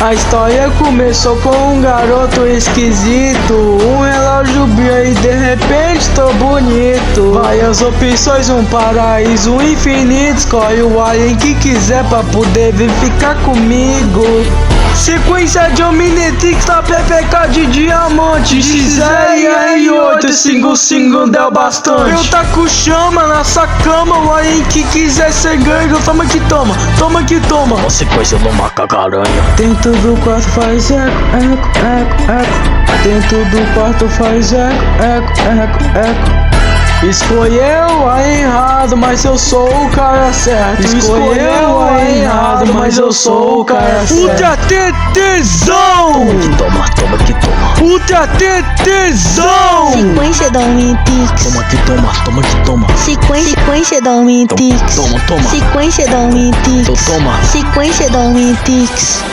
A história começou com um garoto esquisito, um relógio brilha e de repente tô bonito. Várias opções, um paraíso infinito. Escolhe o alien que quiser pra poder vir ficar comigo. Sequência de Omnitrix na PPK de diamante, XR8, single deu bastante. Eu taco chama nessa cama, o alien que quiser ser ganho. Toma que toma, toma que toma. Uma sequência do macaco-aranha. Dentro do quarto faz eco, eco, eco, eco. Dentro do quarto faz eco, eco, eco, eco. Escolheu a errado, mas eu sou o cara certo. Escolheu a errado, mas eu sou o cara certo. Ultra TTzão! Toma que toma. Ultra TTzão! Sequência da Omnitrix. Toma que toma. Sequência da Omnitrix. Toma. Sequência da Omnitrix. Toma. Sequência da Omnitrix.